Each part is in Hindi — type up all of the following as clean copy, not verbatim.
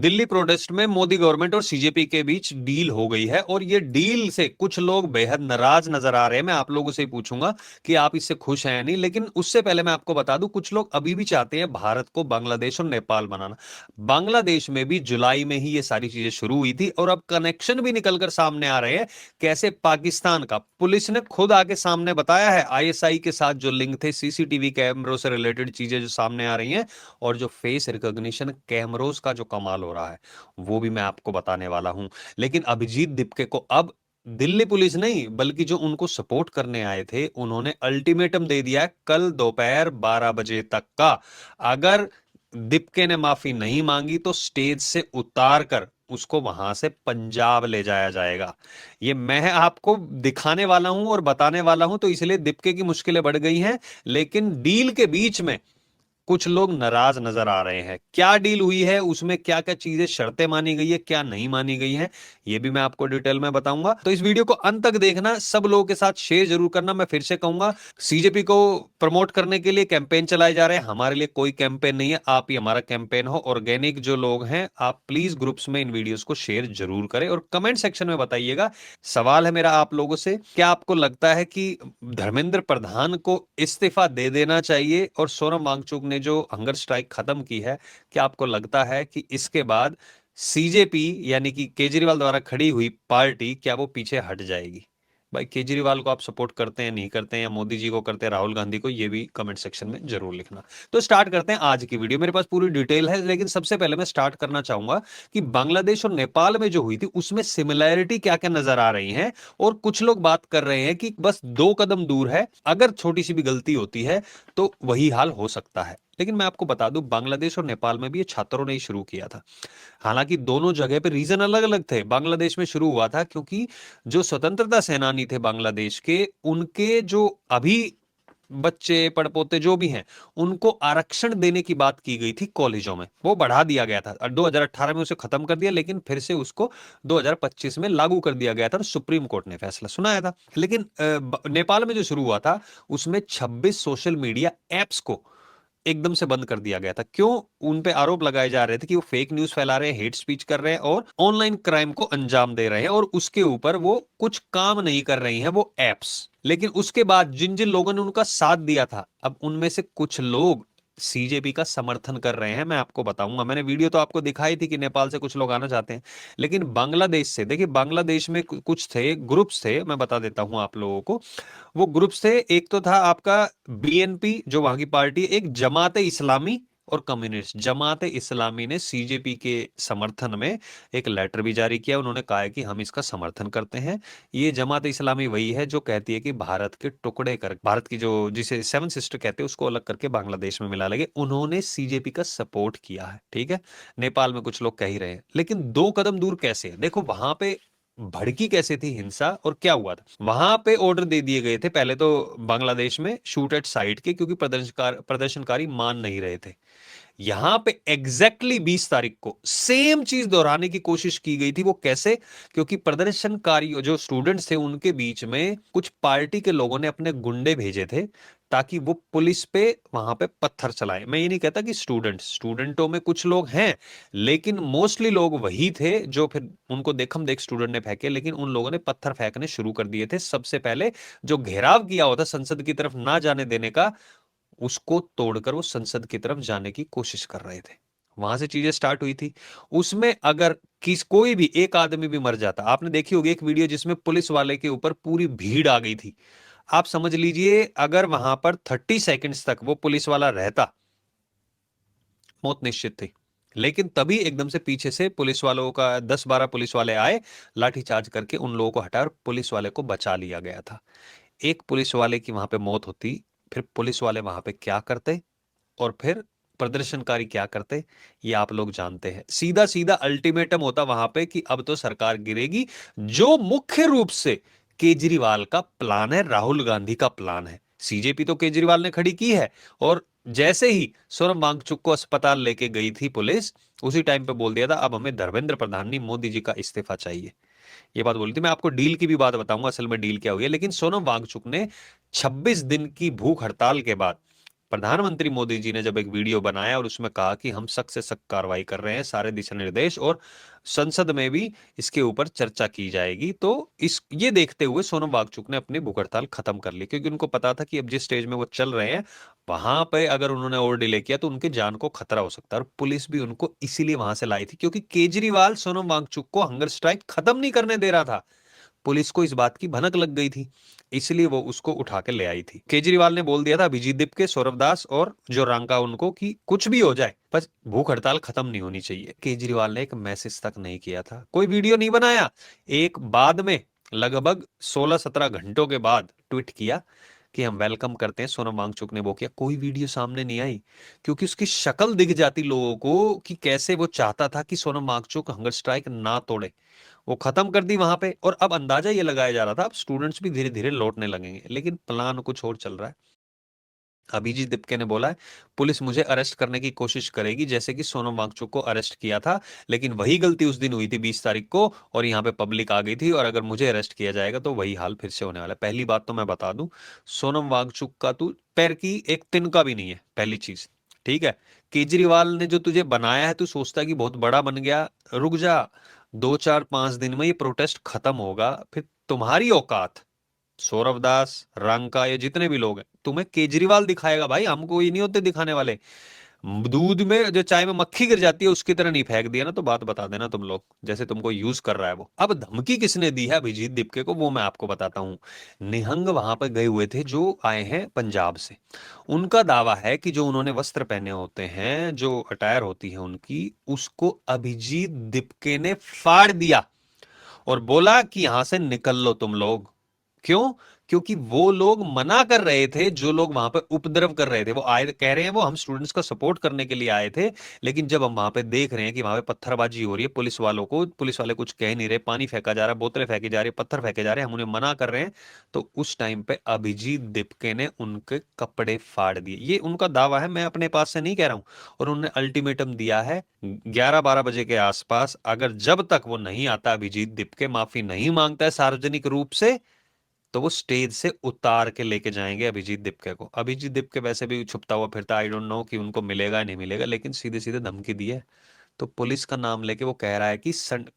दिल्ली प्रोटेस्ट में मोदी गवर्नमेंट और सीजेपी के बीच डील हो गई है और ये डील से कुछ लोग बेहद नाराज नजर आ रहे हैं। मैं आप लोगों से ही पूछूंगा कि आप इससे खुश हैं या नहीं, लेकिन उससे पहले मैं आपको बता दूं कुछ लोग अभी भी चाहते हैं भारत को बांग्लादेश और नेपाल बनाना। बांग्लादेश में भी जुलाई में ही ये सारी चीजें शुरू हुई थी और अब कनेक्शन भी निकलकर सामने आ रहे हैं। कैसे? पाकिस्तान का पुलिस ने खुद आके सामने बताया है, आईएसआई के साथ जो लिंक थे, सीसीटीवी कैमरों से रिलेटेड चीजें जो सामने आ रही हैं और जो फेस रिकॉग्निशन कैमरोज का जो कमाल हो रहा है वो भी मैं आपको बताने वाला हूं। लेकिन अभिजीत दिपके को अब दिल्ली पुलिस नहीं बल्कि जो उनको सपोर्ट करने आए थे उन्होंने अल्टीमेटम दे दिया है कल दोपहर 12 बजे तक का। अगर दिपके ने माफी नहीं मांगी तो स्टेज से उतार कर उसको वहां से पंजाब ले जाया जाएगा। ये मैं आपको दिखाने वाला हूं और बताने वाला हूं, तो इसलिए दिपके की मुश्किलें बढ़ गई हैं। लेकिन डील के बीच में कुछ लोग नाराज नजर आ रहे हैं। क्या डील हुई है, उसमें क्या क्या चीजें शर्तें मानी गई है, क्या नहीं मानी गई है, ये भी मैं आपको डिटेल में बताऊंगा। तो इस वीडियो को अंत तक देखना, सब लोगों के साथ शेयर जरूर करना। मैं फिर से कहूंगा, सीजेपी को प्रमोट करने के लिए कैंपेन चलाए जा रहे हैं, हमारे लिए कोई कैंपेन नहीं है, आप ही हमारा कैंपेन हो। ऑर्गेनिक जो लोग हैं आप प्लीज ग्रुप्स में इन वीडियोस को शेयर जरूर करें और कमेंट सेक्शन में बताइएगा। सवाल है मेरा आप लोगों से, क्या आपको लगता है कि धर्मेंद्र प्रधान को इस्तीफा दे देना चाहिए? और सोनम वांगचुक ने जो हंगर स्ट्राइक खत्म की है, क्या आपको लगता है कि इसके बाद सीजेपी यानी कि केजरीवाल द्वारा खड़ी हुई पार्टी क्या वो पीछे हट जाएगी? भाई केजरीवाल को आप सपोर्ट करते हैं, नहीं करते हैं, या मोदी जी को करते हैं, राहुल गांधी को, ये भी कमेंट सेक्शन में जरूर लिखना। तो स्टार्ट करते हैं आज की वीडियो। मेरे पास पूरी डिटेल है, लेकिन सबसे पहले मैं स्टार्ट करना चाहूंगा कि बांग्लादेश और नेपाल में जो हुई थी उसमें सिमिलैरिटी क्या क्या नजर आ रही है। और कुछ लोग बात कर रहे हैं कि बस 2 कदम दूर है, अगर छोटी सी भी गलती होती है तो वही हाल हो सकता है। लेकिन मैं आपको बता दूं, बांग्लादेश और नेपाल में भी ये छात्रों ने ही शुरू किया था। हालांकि दोनों जगह पे रीजन अलग अलग थे। बांग्लादेश में शुरू हुआ था क्योंकि जो स्वतंत्रता सेनानी थे बांग्लादेश के, उनके जो अभी बच्चे पड़पोते जो भी हैं उनको आरक्षण देने की बात की गई थी कॉलेजों में, वो बढ़ा दिया गया था। 2018 में उसे खत्म कर दिया, लेकिन फिर से उसको 2025 में लागू कर दिया गया था और सुप्रीम कोर्ट ने फैसला सुनाया था। लेकिन नेपाल में जो शुरू हुआ था उसमें 26 सोशल मीडिया एप्स को एकदम से बंद कर दिया गया था। क्यों? उन पे आरोप लगाए जा रहे थे कि वो फेक न्यूज फैला रहे हैं, हेट स्पीच कर रहे हैं और ऑनलाइन क्राइम को अंजाम दे रहे हैं, और उसके ऊपर वो कुछ काम नहीं कर रही हैं वो एप्स। लेकिन उसके बाद जिन जिन लोगों ने उनका साथ दिया था, अब उनमें से कुछ लोग सीजेपी का समर्थन कर रहे हैं। मैं आपको बताऊंगा, मैंने वीडियो तो आपको दिखाई थी कि नेपाल से कुछ लोग आना चाहते हैं, लेकिन बांग्लादेश से देखिए, बांग्लादेश में कुछ थे, ग्रुप्स थे, मैं बता देता हूं आप लोगों को। वो ग्रुप्स थे, एक तो था आपका बीएनपी जो वहां की पार्टी है, एक जमाते इस्लामी और कम्युनिस्ट। जमाते इस्लामी ने सीजेपी के समर्थन में एक लेटर भी जारी किया। उन्होंने कहा है कि हम इसका समर्थन करते हैं। ये जमात इस्लामी वही है जो कहती है कि भारत के टुकड़े कर, भारत की जो जिसे सेवन सिस्टर कहते हैं उसको अलग करके बांग्लादेश में मिला लगे। उन्होंने सीजेपी का सपोर्ट किया है, ठीक है। नेपाल में कुछ लोग कह ही रहे हैं, लेकिन 2 कदम दूर कैसे है? देखो वहां पे भड़की कैसे थी हिंसा और क्या हुआ था। वहां पे ऑर्डर दे दिए गए थे पहले तो बांग्लादेश में शूट एट साइट के, क्योंकि प्रदर्शनकारी मान नहीं रहे थे। यहां पे एग्जैक्टली 20 तारीख को सेम चीज दोहराने की कोशिश की गई थी। वो कैसे? क्योंकि प्रदर्शनकारी जो स्टूडेंट्स थे उनके बीच में कुछ पार्टी के लोगों ने अपने गुंडे भेजे थे ताकि वो पुलिस पे वहां पे पत्थर चलाए। मैं ये नहीं कहता कि स्टूडेंटों में कुछ लोग हैं, लेकिन मोस्टली लोग वही थे जो फिर उनको देखम देख स्टूडेंट ने फेंके, लेकिन उन लोगों ने पत्थर फेंकने शुरू कर दिए थे। सबसे पहले जो घेराव किया होता संसद की तरफ ना जाने देने का, उसको तोड़कर वो संसद की तरफ जाने की कोशिश कर रहे थे। वहां से चीजें स्टार्ट हुई थी। उसमें अगर कोई भी एक आदमी भी मर जाता, आपने देखी होगी एक वीडियो जिसमें पुलिस वाले के ऊपर पूरी भीड़ आ गई थी। आप समझ लीजिए अगर वहां पर 30 सेकेंड्स तक वो पुलिस वाला रहता, मौत निश्चित थी। लेकिन तभी एकदम से पीछे से पुलिस वालों का 10-12 पुलिस वाले आए, लाठीचार्ज करके उन लोगों को हटाया और पुलिस वाले को बचा लिया गया था। एक पुलिस वाले की वहां पे मौत होती, फिर पुलिस वाले वहां पे क्या करते और फिर प्रदर्शनकारी क्या करते, ये आप लोग जानते हैं। सीधा सीधा अल्टीमेटम होता वहां पे कि अब तो सरकार गिरेगी, जो मुख्य रूप से केजरीवाल का प्लान है, राहुल गांधी का प्लान है। सीजेपी तो केजरीवाल ने खड़ी की है, और जैसे ही सोनम वांगचुक को अस्पताल लेके गई थी पुलिस, उसी टाइम पे बोल दिया था अब हमें धर्मेंद्र प्रधान नहीं मोदी जी का इस्तीफा चाहिए। ये बात बोली थी। मैं आपको डील की भी बात बताऊंगा असल में डील क्या हुई है। लेकिन सोनम वांगचुक ने 26 दिन की भूख हड़ताल के बाद प्रधानमंत्री मोदी जी ने जब एक वीडियो बनाया और उसमें कहा कि हम सख्त से सख्त कार्रवाई कर रहे हैं, सारे दिशा निर्देश, और संसद में भी इसके ऊपर चर्चा की जाएगी, तो इस ये देखते हुए सोनम वांगचुक ने अपनी भूख हड़ताल खत्म कर ली, क्योंकि उनको पता था कि अब जिस स्टेज में वो चल रहे हैं वहां पे अगर उन्होंने और डिले किया तो उनके जान को खतरा हो सकता है। और पुलिस भी उनको इसीलिए वहां से लाई थी, क्योंकि केजरीवाल सोनम वांगचुक को हंगर स्ट्राइक खत्म नहीं करने दे रहा था। पुलिस को इस बात की भनक लग गई थी, इसलिए वो उसको उठा के ले आई थी। केजरीवाल ने बोल दिया था अभिजीत दीपके, सौरव दास और जो रंका उनको कि कुछ भी हो जाए बस भूख हड़ताल खत्म नहीं होनी चाहिए। केजरीवाल ने एक मैसेज तक नहीं किया था, कोई वीडियो नहीं बनाया। एक बाद में लगभग 16-17 घंटों के बाद ट्वीट किया कि हम वेलकम करते हैं सोनम वांगचुक ने, वो किया। कोई वीडियो सामने नहीं आई, क्योंकि उसकी शक्ल दिख जाती लोगों को कि कैसे वो चाहता था कि सोनम वांगचुक हंगर स्ट्राइक ना तोड़े। वो खत्म कर दी वहां पे, और अब अंदाजा ये लगाया जा रहा था अब स्टूडेंट्स भी धीरे धीरे लौटने लगेंगे, लेकिन प्लान कुछ और चल रहा है। अभिजीत दिपके ने बोला है पुलिस मुझे अरेस्ट करने की कोशिश करेगी जैसे कि सोनम वांगचुक को अरेस्ट किया था, लेकिन वही गलती उस दिन हुई थी 20 तारीख को, और यहाँ पे पब्लिक आ गई थी, और अगर मुझे अरेस्ट किया जाएगा तो वही हाल फिर से होने वाला है। पहली बात तो मैं बता दूं, सोनम वांगचुक का तू पैर की एक तिनका भी नहीं है, पहली चीज। ठीक है, केजरीवाल ने जो तुझे बनाया है, तू सोचता है कि बहुत बड़ा बन गया, रुक जा। 2-4-5 दिन में ये प्रोटेस्ट खत्म होगा, फिर तुम्हारी औकात, सौरव दास, रंका, ये जितने भी लोग हैं, तुम्हें केजरीवाल दिखाएगा भाई, हमको ये नहीं होते दिखाने वाले। दूध में जो चाय में मक्खी गिर जाती है उसकी तरह नहीं फेंक दिया ना, तो बात बता देना तुम लोग, जैसे तुमको यूज कर रहा है वो। अब धमकी किसने दी है अभिजीत दीपके को, वो मैं आपको बताता हूँ। निहंग वहां पर गए हुए थे जो आए हैं पंजाब से। उनका दावा है कि जो उन्होंने वस्त्र पहने होते हैं, जो अटायर होती है उनकी, उसको अभिजीत दीपके ने फाड़ दिया और बोला कि यहां से निकल लो तुम लोग। क्यों? क्योंकि वो लोग मना कर रहे थे, जो लोग वहां पे उपद्रव कर रहे थे। वो आए, कह रहे हैं वो हम स्टूडेंट्स का सपोर्ट करने के लिए आए थे, लेकिन जब हम वहां पे देख रहे हैं कि वहां पे पत्थरबाजी हो रही है पुलिस वालों को, पुलिस वाले कुछ कह नहीं रहे, पानी फेंका जा रहा है, बोतलें फेंकी जा रही है, पत्थर फेंके जा रहे हैं, हम उन्हें मना कर रहे हैं, तो उस टाइम पे अभिजीत दिपके ने उनके कपड़े फाड़ दिए। ये उनका दावा है, मैं अपने पास से नहीं कह रहा हूं। और उन्होंने अल्टीमेटम दिया है 11-12 बजे के आसपास, अगर जब तक वो नहीं आता अभिजीत दिपके, माफी नहीं मांगता है सार्वजनिक रूप से, तो वो स्टेज से उतार के लेके जाएंगे अभिजीत दिपके को। अभिजीत दिपके वैसे भी छुपता हुआ फिरता, आई डोंट नो कि उनको मिलेगा या नहीं मिलेगा, लेकिन सीधे सीधे धमकी दी है। तो पुलिस का नाम लेके वो कह रहा है कि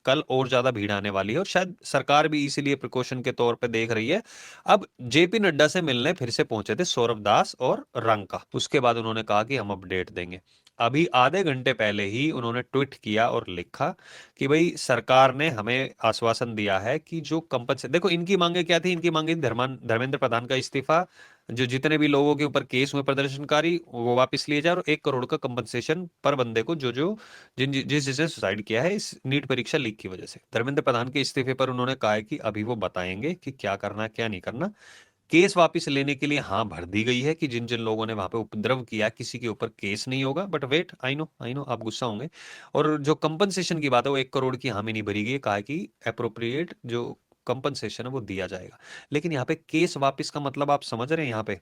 कल और ज्यादा भीड़ आने वाली है, और शायद सरकार भी इसीलिए प्रिकॉशन के तौर पे देख रही है। अब जेपी नड्डा से मिलने फिर से पहुंचे थे सौरव दास और रंका, उसके बाद उन्होंने कहा कि हम अपडेट देंगे। अभी आधे घंटे पहले ही उन्होंने ट्वीट किया और लिखा कि भाई सरकार ने हमें आश्वासन दिया है कि जो कंपनसेशन, देखो इनकी मांगे क्या थी, इनकी मांगे थी धर्मेंद्र प्रधान का इस्तीफा, जो जितने भी लोगों के ऊपर केस हुए प्रदर्शनकारी वो वापस लिए जाए, और 1 करोड़ का कंपनसेशन पर बंदे को जो जो जिस जिसने सुसाइड किया है इस नीट परीक्षा लीक की वजह से। धर्मेंद्र प्रधान के इस्तीफे पर उन्होंने कहा है कि अभी वो बताएंगे कि क्या करना है क्या नहीं करना। केस वापस लेने के लिए हाँ भर दी गई है कि जिन जिन लोगों ने वहां पे उपद्रव किया किसी के ऊपर केस नहीं होगा, बट वेट, आई नो आप गुस्सा होंगे। और जो कंपनसेशन की बात है वो 1 करोड़ की हामी नहीं भरी गई है, कहा है कि अप्रोप्रिएट जो कंपनसेशन है वो दिया जाएगा। लेकिन यहाँ पे केस वापस का मतलब आप समझ रहे हैं यहाँ पे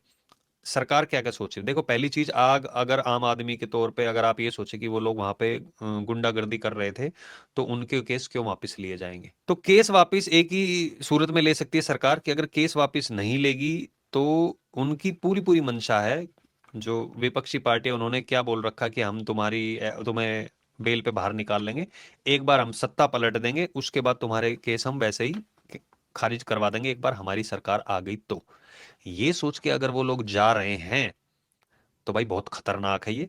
सरकार क्या क्या सोच रही है? देखो पहली चीज, आग अगर आम आदमी के तौर पे अगर आप ये सोचे कि वो लोग वहां पे गुंडागर्दी कर रहे थे, तो उनके केस क्यों वापस लिए जाएंगे? तो केस वापस एक ही सूरत में ले सकती है सरकार, कि अगर केस वापस नहीं लेगी तो उनकी पूरी पूरी मंशा है, जो विपक्षी पार्टी है, उन्होंने क्या बोल रखा कि हम तुम्हें बेल पे बाहर निकाल लेंगे, एक बार हम सत्ता पलट देंगे, उसके बाद तुम्हारे केस हम वैसे ही खारिज करवा देंगे, एक बार हमारी सरकार आ गई तो। ये सोच के अगर वो लोग जा रहे हैं तो भाई बहुत खतरनाक है ये,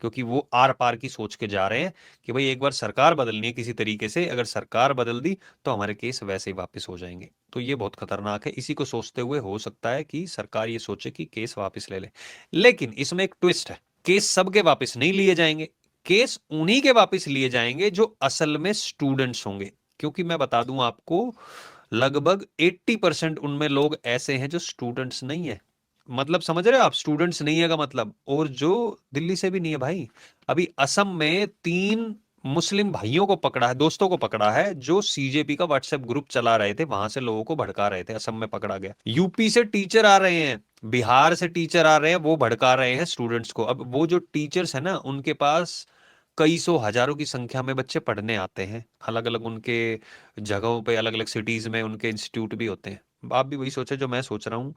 क्योंकि वो आर पार की सोच के जा रहे हैं कि भाई एक बार सरकार बदलनी है किसी तरीके से, अगर सरकार बदल दी तो हमारे केस वैसे ही वापस हो जाएंगे। तो ये बहुत खतरनाक है। इसी को सोचते हुए हो सकता है कि सरकार ये सोचे कि केस वापस ले ले, लेकिन इसमें एक ट्विस्ट है, केस सबके वापस नहीं लिए जाएंगे, केस उन्हीं के वापस लिए जाएंगे जो असल में स्टूडेंट्स होंगे। क्योंकि मैं बता दूं आपको, लगभग 80% उनमें लोग ऐसे हैं जो स्टूडेंट्स नहीं है। मतलब समझ रहे हो आप, स्टूडेंट्स नहीं है का मतलब, और जो दिल्ली से भी नहीं है भाई। अभी असम में 3 मुस्लिम भाइयों को पकड़ा है, दोस्तों को पकड़ा है, जो सीजेपी का व्हाट्सएप ग्रुप चला रहे थे, वहां से लोगों को भड़का रहे थे, असम में पकड़ा गया। यूपी से टीचर आ रहे हैं, बिहार से टीचर आ रहे हैं, वो भड़का रहे हैं स्टूडेंट्स को। अब वो जो टीचर्स है ना, उनके पास कई सौ हजारों की संख्या में बच्चे पढ़ने आते हैं, अलग अलग उनके जगहों पे, अलग अलग सिटीज में उनके इंस्टीट्यूट भी होते हैं। आप भी वही सोचे जो मैं सोच रहा हूं,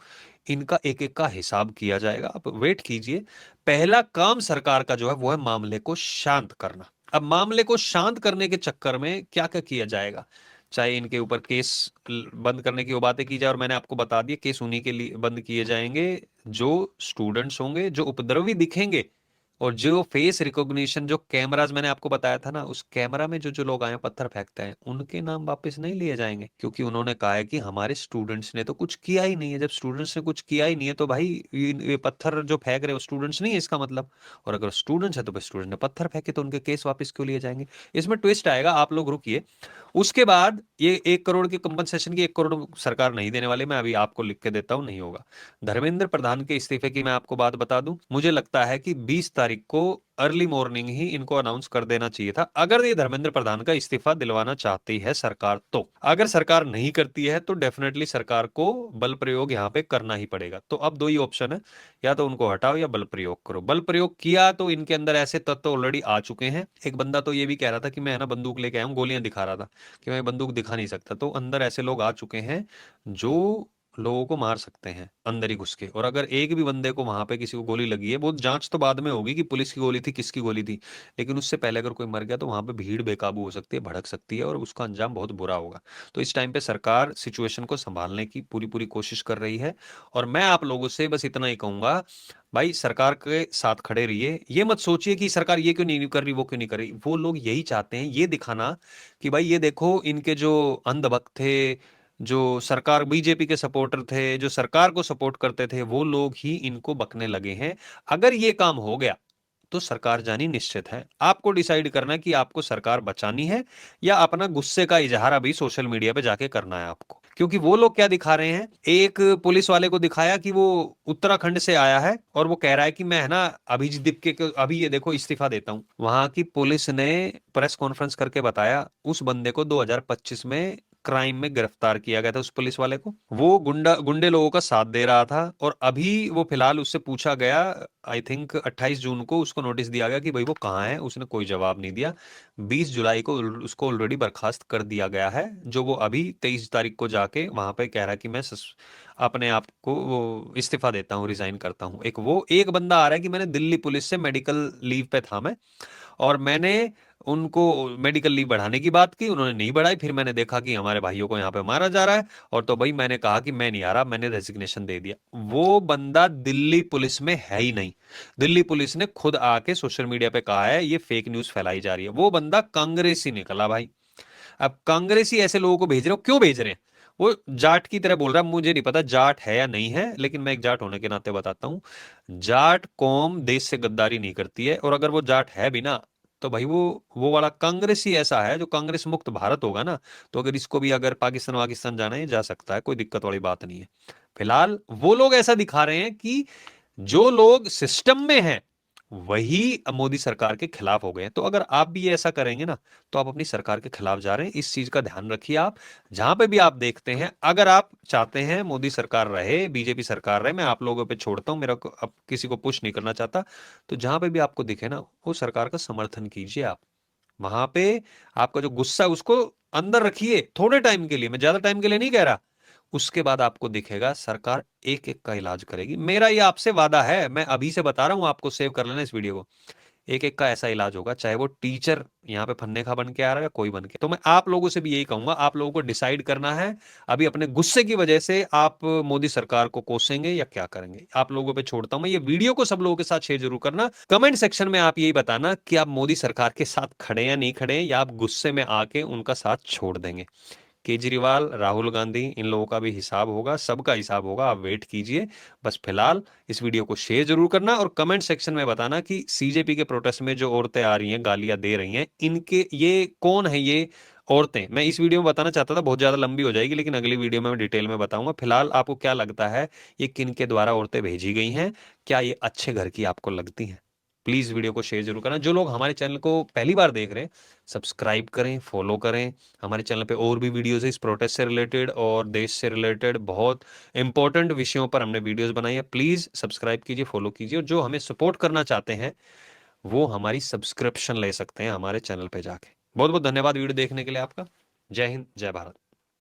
इनका एक एक का हिसाब किया जाएगा, आप वेट कीजिए। पहला काम सरकार का जो है वो है मामले को शांत करना। अब मामले को शांत करने के चक्कर में क्या क्या किया जाएगा, चाहे इनके ऊपर केस बंद करने की वो बातें की जाए, और मैंने आपको बता दिया केस उन्हीं के लिए बंद किए जाएंगे जो स्टूडेंट्स होंगे, जो उपद्रवी दिखेंगे, और जो फेस रिकॉग्निशन, जो कैमराज मैंने आपको बताया था ना, उस कैमरा में जो जो लोग आए पत्थर फेंकते हैं उनके नाम वापस नहीं लिए जाएंगे, क्योंकि उन्होंने कहा है कि हमारे स्टूडेंट्स ने तो कुछ किया ही नहीं है। जब स्टूडेंट्स ने कुछ किया ही नहीं है तो भाई ये पत्थर जो फेंक रहे हो स्टूडेंट्स नहीं है इसका मतलब। और अगर स्टूडेंट्स है तो भाई स्टूडेंट ने पत्थर फेंके तो उनके केस वापस क्यों लिए जाएंगे। इसमें ट्विस्ट आएगा, आप लोग रुकिए। उसके बाद ये 1 करोड़ की कंपनसेशन की 1 करोड़ सरकार नहीं देने वाली, मैं अभी आपको लिख के देता हूं, नहीं होगा। धर्मेंद्र प्रधान के इस्तीफे की मैं आपको बात बता दूं, मुझे लगता है कि 20 तारीख को अर्ली मॉर्निंग ही इनको अनाउंस कर देना चाहिए था, अगर ये धर्मेंद्र प्रधान का इस्तीफा दिलवाना चाहती है सरकार तो। अगर सरकार नहीं करती है तो डेफिनेटली सरकार को बल प्रयोग यहां पे करना ही पड़ेगा। तो अब दो ही ऑप्शन है, या तो उनको हटाओ या बल प्रयोग करो। बल प्रयोग किया तो इनके अंदर ऐसे तत्व ऑलरेडी आ चुके हैं। एक बंदा तो ये भी कह रहा था कि मैं है ना बंदूक लेके आया हूं, गोलियां दिखा रहा था कि मैं बंदूक दिखा नहीं सकता। तो अंदर ऐसे लोग आ चुके हैं जो लोगों को मार सकते हैं अंदर ही घुस के। और अगर एक भी बंदे को वहां पे किसी को गोली लगी है, वो जांच तो बाद में होगी कि पुलिस की गोली थी किसकी गोली थी, लेकिन उससे पहले अगर कोई मर गया तो वहां पे भीड़ बेकाबू हो सकती है, भड़क सकती है, और उसका अंजाम बहुत बुरा होगा। तो इस टाइम पे सरकार सिचुएशन को संभालने की पूरी पूरी कोशिश कर रही है। और मैं आप लोगों से बस इतना ही कहूंगा, भाई सरकार के साथ खड़े रहिए। ये मत सोचिए कि सरकार ये क्यों नहीं कर रही, वो क्यों नहीं कर रही। वो लोग यही चाहते हैं ये दिखाना कि भाई ये देखो, इनके जो अंधभक्त थे, जो सरकार बीजेपी के सपोर्टर थे, जो सरकार को सपोर्ट करते थे, वो लोग ही इनको बकने लगे हैं। अगर ये काम हो गया तो सरकार जानी निश्चित है। आपको डिसाइड करना है कि आपको सरकार बचानी है या अपना गुस्से का इजहार अभी सोशल मीडिया पे जाके करना है आपको। क्योंकि वो लोग क्या दिखा रहे हैं, एक पुलिस वाले को दिखाया कि वो उत्तराखंड से आया है और वो कह रहा है कि मैं है ना अभिजीत दीप के अभी ये देखो इस्तीफा देता हूं। वहां की पुलिस ने प्रेस कॉन्फ्रेंस करके बताया उस बंदे को 2025 में क्राइम में गिरफ्तार किया गया था। उस पुलिस वाले को, वो गुंडे लोगों का साथ दे रहा था, और अभी वो फिलहाल उससे पूछा गया, आई थिंक 28 जून को उसको नोटिस दिया गया कि भाई वो कहाँ है, उसने कोई जवाब नहीं दिया। 20 जुलाई को उसको ऑलरेडी बर्खास्त कर दिया गया है, जो वो अभी 23 तारीख को जाके वहां पे कह रहा है कि मैं अपने आप को वो इस्तीफा देता हूँ, रिजाइन करता हूँ। एक बंदा आ रहा है कि मैंने दिल्ली पुलिस से मेडिकल लीव पे था मैं, और मैंने उनको मेडिकल लीव बढ़ाने की बात की, उन्होंने नहीं बढ़ाई। फिर मैंने देखा कि हमारे भाइयों को यहाँ पे मारा जा रहा है, और तो भाई मैंने कहा कि मैं नहीं आ रहा, मैंने रेजिग्नेशन दे दिया। वो बंदा दिल्ली पुलिस में है ही नहीं। दिल्ली पुलिस ने खुद आके सोशल मीडिया पे कहा है ये फेक न्यूज फैलाई जा रही है। वो बंदा कांग्रेसी निकला भाई। अब कांग्रेसी ऐसे लोगों को भेज रहे हो, क्यों भेज रहे हैं? वो जाट की तरह बोल रहा है, मुझे नहीं पता जाट है या नहीं है, लेकिन मैं एक जाट होने के नाते बताता हूँ, जाट कौम देश से गद्दारी नहीं करती है। और अगर वो जाट है भी ना, तो भाई वो वाला कांग्रेस ही ऐसा है जो कांग्रेस मुक्त भारत होगा ना, तो अगर इसको भी अगर पाकिस्तान वाकिस्तान जाना है जा सकता है, कोई दिक्कत वाली बात नहीं है। फिलहाल वो लोग ऐसा दिखा रहे हैं कि जो लोग सिस्टम में हैं वही मोदी सरकार के खिलाफ हो गए हैं। तो अगर आप भी ये ऐसा करेंगे ना, तो आप अपनी सरकार के खिलाफ जा रहे हैं। इस चीज का ध्यान रखिए। आप जहां पे भी आप देखते हैं, अगर आप चाहते हैं मोदी सरकार रहे, बीजेपी सरकार रहे, मैं आप लोगों पे छोड़ता हूं, मेरा को अब किसी को पुश नहीं करना चाहता, तो जहां पे भी आपको दिखे ना, वो सरकार का समर्थन कीजिए। आप वहां पे आपका जो गुस्सा है उसको अंदर रखिए थोड़े टाइम के लिए, मैं ज्यादा टाइम के लिए नहीं कह रहा। उसके बाद आपको दिखेगा सरकार एक एक का इलाज करेगी। मेरा ये आपसे वादा है, मैं अभी से बता रहा हूं आपको, सेव कर लेना इस वीडियो को। एक एक का ऐसा इलाज होगा, चाहे वो टीचर यहाँ पे फन्ने का बन के आ रहा है या कोई बन के। तो मैं आप लोगों से भी यही कहूंगा, आप लोगों को डिसाइड करना है अभी अपने गुस्से की वजह से आप मोदी सरकार को कोसेंगे या क्या करेंगे। आप लोगों पे छोड़ता हूं मैं, ये वीडियो को सब लोगों के साथ शेयर जरूर करना। कमेंट सेक्शन में आप यही बताना कि आप मोदी सरकार के साथ खड़े या नहीं खड़े, या आप गुस्से में आके उनका साथ छोड़ देंगे। केजरीवाल, राहुल गांधी, इन लोगों का भी हिसाब होगा, सबका हिसाब होगा, आप वेट कीजिए। बस फिलहाल इस वीडियो को शेयर जरूर करना, और कमेंट सेक्शन में बताना कि सीजेपी के प्रोटेस्ट में जो औरतें आ रही हैं, गालियां दे रही हैं, इनके ये कौन है ये औरतें। मैं इस वीडियो में बताना चाहता था, बहुत ज्यादा लंबी हो जाएगी, लेकिन अगली वीडियो में मैं डिटेल में बताऊंगा। फिलहाल आपको क्या लगता है, ये किन के द्वारा औरतें भेजी गई हैं? क्या ये अच्छे घर की आपको लगती हैं? प्लीज वीडियो को शेयर जरूर करना। जो लोग हमारे चैनल को पहली बार देख रहे हैं, सब्सक्राइब करें, फॉलो करें। हमारे चैनल पे और भी वीडियोस है इस प्रोटेस्ट से रिलेटेड और देश से रिलेटेड, बहुत इंपॉर्टेंट विषयों पर हमने वीडियोस बनाई है। प्लीज सब्सक्राइब कीजिए, फॉलो कीजिए, और जो हमें सपोर्ट करना चाहते हैं वो हमारी सब्सक्रिप्शन ले सकते हैं हमारे चैनल पे जाके। बहुत बहुत धन्यवाद वीडियो देखने के लिए आपका। जय हिंद, जय भारत।